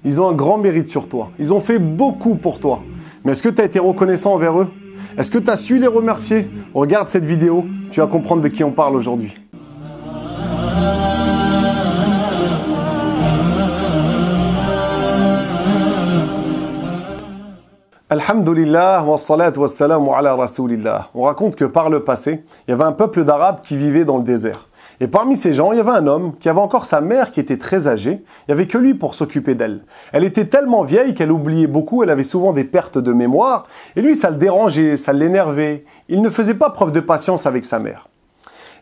ils ont un grand mérite sur toi. Ils ont fait beaucoup pour toi. Mais est-ce que tu as été reconnaissant envers eux? Est-ce que tu as su les remercier? Regarde cette vidéo, tu vas comprendre de qui on parle aujourd'hui. Alhamdulillah, wa salatu wa salamu ala rasoulillah. On raconte que par le passé, il y avait un peuple d'Arabes qui vivait dans le désert. Et parmi ces gens, il y avait un homme qui avait encore sa mère qui était très âgée. Il n'y avait que lui pour s'occuper d'elle. Elle était tellement vieille qu'elle oubliait beaucoup, elle avait souvent des pertes de mémoire. Et lui, ça le dérangeait, ça l'énervait. Il ne faisait pas preuve de patience avec sa mère.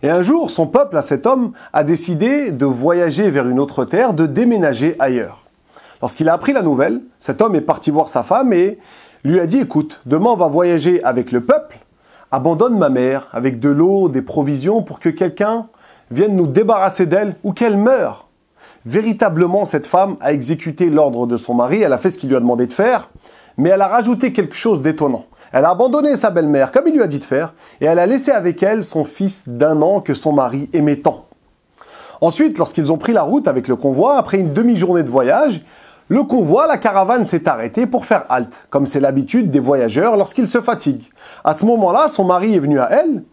Et un jour, son peuple, à cet homme, a décidé de voyager vers une autre terre, de déménager ailleurs. Lorsqu'il a appris la nouvelle, cet homme est parti voir sa femme et lui a dit « Écoute, demain on va voyager avec le peuple, abandonne ma mère avec de l'eau, des provisions pour que quelqu'un vienne nous débarrasser d'elle ou qu'elle meure. » Véritablement, cette femme a exécuté l'ordre de son mari, elle a fait ce qu'il lui a demandé de faire, mais elle a rajouté quelque chose d'étonnant. Elle a abandonné sa belle-mère comme il lui a dit de faire et elle a laissé avec elle son fils d'1 an que son mari aimait tant. Ensuite, lorsqu'ils ont pris la route avec le convoi, après une demi-journée de voyage, le convoi, la caravane s'est arrêtée pour faire halte, comme c'est l'habitude des voyageurs lorsqu'ils se fatiguent. À ce moment-là, son mari est venu à elle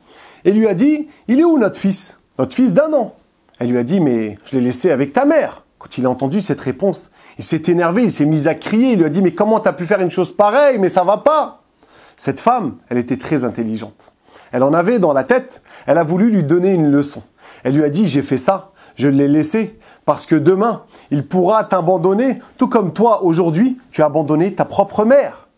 et lui a dit « Il est où notre fils d'1 an ?» Elle lui a dit « Mais je l'ai laissé avec ta mère. » Quand il a entendu cette réponse, il s'est énervé, il s'est mis à crier, il lui a dit « Mais comment t'as pu faire une chose pareille? Mais ça va pas !» Cette femme, elle était très intelligente. Elle en avait dans la tête, elle a voulu lui donner une leçon. Elle lui a dit « J'ai fait ça, je l'ai laissé. Parce que demain, il pourra t'abandonner, tout comme toi, aujourd'hui, tu as abandonné ta propre mère. »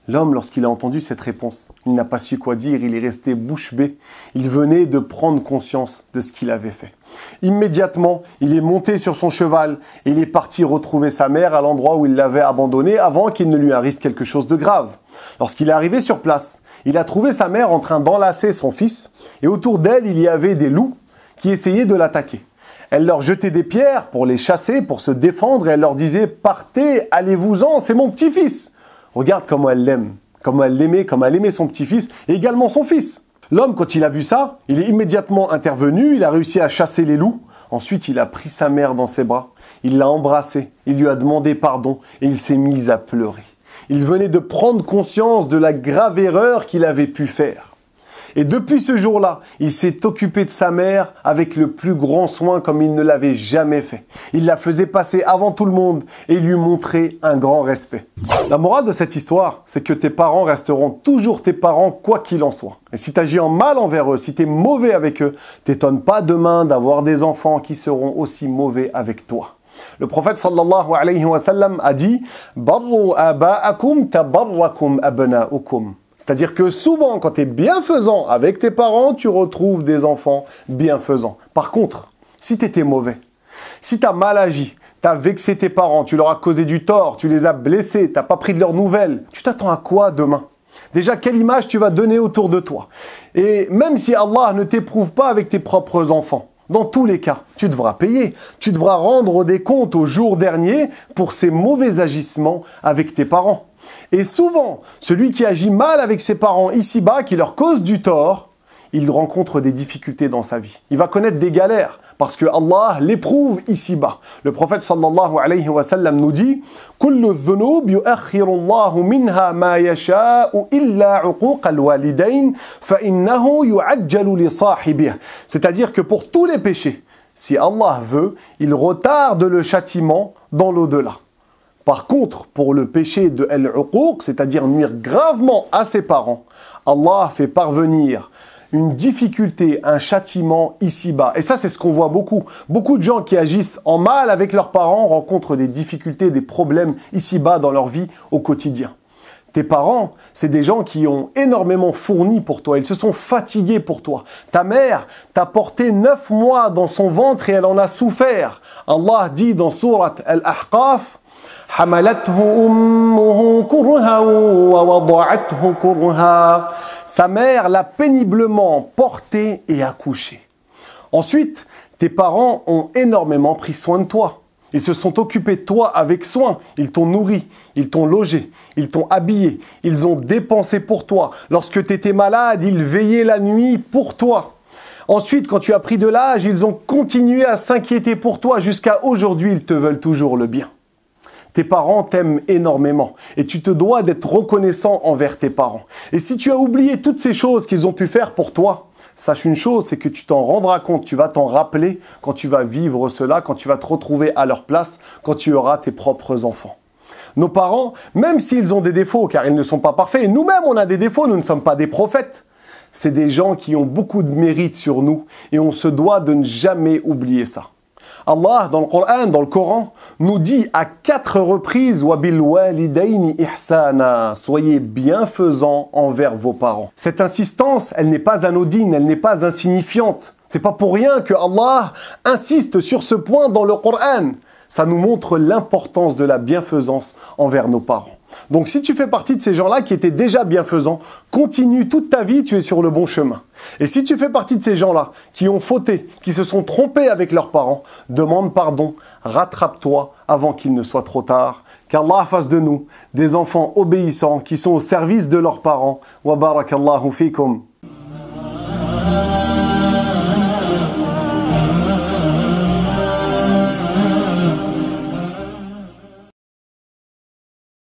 L'homme, lorsqu'il a entendu cette réponse, il n'a pas su quoi dire, il est resté bouche bée. Il venait de prendre conscience de ce qu'il avait fait. Immédiatement, il est monté sur son cheval et il est parti retrouver sa mère à l'endroit où il l'avait abandonnée avant qu'il ne lui arrive quelque chose de grave. Lorsqu'il est arrivé sur place, il a trouvé sa mère en train d'enlacer son fils et autour d'elle, il y avait des loups qui essayaient de l'attaquer. Elle leur jetait des pierres pour les chasser, pour se défendre et elle leur disait « Partez, allez-vous-en, c'est mon petit-fils !» Regarde comment elle l'aime, comment elle l'aimait, comme elle aimait son petit-fils et également son fils. L'homme, quand il a vu ça, il est immédiatement intervenu, il a réussi à chasser les loups. Ensuite, il a pris sa mère dans ses bras, il l'a embrassée, il lui a demandé pardon et il s'est mis à pleurer. Il venait de prendre conscience de la grave erreur qu'il avait pu faire. Et depuis ce jour-là, il s'est occupé de sa mère avec le plus grand soin comme il ne l'avait jamais fait. Il la faisait passer avant tout le monde et lui montrait un grand respect. La morale de cette histoire, c'est que tes parents resteront toujours tes parents quoi qu'il en soit. Et si tu agis en mal envers eux, si tu es mauvais avec eux, t'étonne pas demain d'avoir des enfants qui seront aussi mauvais avec toi. Le prophète sallallahu alayhi wa sallam a dit « Barru aba'akum tabarrakum abna'ukum » C'est-à-dire que souvent, quand tu es bienfaisant avec tes parents, tu retrouves des enfants bienfaisants. Par contre, si tu étais mauvais, si tu as mal agi, tu as vexé tes parents, tu leur as causé du tort, tu les as blessés, tu n'as pas pris de leurs nouvelles, tu t'attends à quoi demain? Déjà, quelle image tu vas donner autour de toi? Et même si Allah ne t'éprouve pas avec tes propres enfants, dans tous les cas, tu devras payer. Tu devras rendre des comptes au jour dernier pour ces mauvais agissements avec tes parents. Et souvent, celui qui agit mal avec ses parents ici-bas, qui leur cause du tort, il rencontre des difficultés dans sa vie. Il va connaître des galères parce que Allah l'éprouve ici-bas. Le prophète sallallahu alayhi wa sallam nous dit « Kullu dhunub yu'akhiru Allahu minha ma yasha'u illa 'uquq al-walidayn fa innahu yu'ajjalu li sahibih » C'est-à-dire que pour tous les péchés, si Allah veut, il retarde le châtiment dans l'au-delà. Par contre, pour le péché de al-uquq, c'est-à-dire nuire gravement à ses parents, Allah fait parvenir une difficulté, un châtiment ici-bas. Et ça, c'est ce qu'on voit beaucoup. Beaucoup de gens qui agissent en mal avec leurs parents rencontrent des difficultés, des problèmes ici-bas dans leur vie au quotidien. Tes parents, c'est des gens qui ont énormément fourni pour toi. Ils se sont fatigués pour toi. Ta mère t'a porté 9 mois dans son ventre et elle en a souffert. Allah dit dans sourate Al-Ahqaf, حملته أمه كرها ووضعته كرها. Sa mère l'a péniblement porté et accouché. Ensuite, tes parents ont énormément pris soin de toi. Ils se sont occupés de toi avec soin. Ils t'ont nourri, ils t'ont logé, ils t'ont habillé, ils ont dépensé pour toi. Lorsque tu étais malade, ils veillaient la nuit pour toi. Ensuite, quand tu as pris de l'âge, ils ont continué à s'inquiéter pour toi. Jusqu'à aujourd'hui, ils te veulent toujours le bien. Tes parents t'aiment énormément et tu te dois d'être reconnaissant envers tes parents. Et si tu as oublié toutes ces choses qu'ils ont pu faire pour toi, sache une chose, c'est que tu t'en rendras compte, tu vas t'en rappeler quand tu vas vivre cela, quand tu vas te retrouver à leur place, quand tu auras tes propres enfants. Nos parents, même s'ils ont des défauts, car ils ne sont pas parfaits, et nous-mêmes on a des défauts, nous ne sommes pas des prophètes, c'est des gens qui ont beaucoup de mérite sur nous et on se doit de ne jamais oublier ça. Allah, dans le Coran, nous dit à 4 reprises « Wa bil walidayni ihsana » soyez bienfaisants envers vos parents. Cette insistance, elle n'est pas anodine, elle n'est pas insignifiante. C'est pas pour rien que Allah insiste sur ce point dans le Coran. Ça nous montre l'importance de la bienfaisance envers nos parents. Donc si tu fais partie de ces gens-là qui étaient déjà bienfaisants, continue toute ta vie, tu es sur le bon chemin. Et si tu fais partie de ces gens-là qui ont fauté, qui se sont trompés avec leurs parents, demande pardon, rattrape-toi avant qu'il ne soit trop tard. Qu'Allah fasse de nous des enfants obéissants qui sont au service de leurs parents. Wa barakallahu fikum.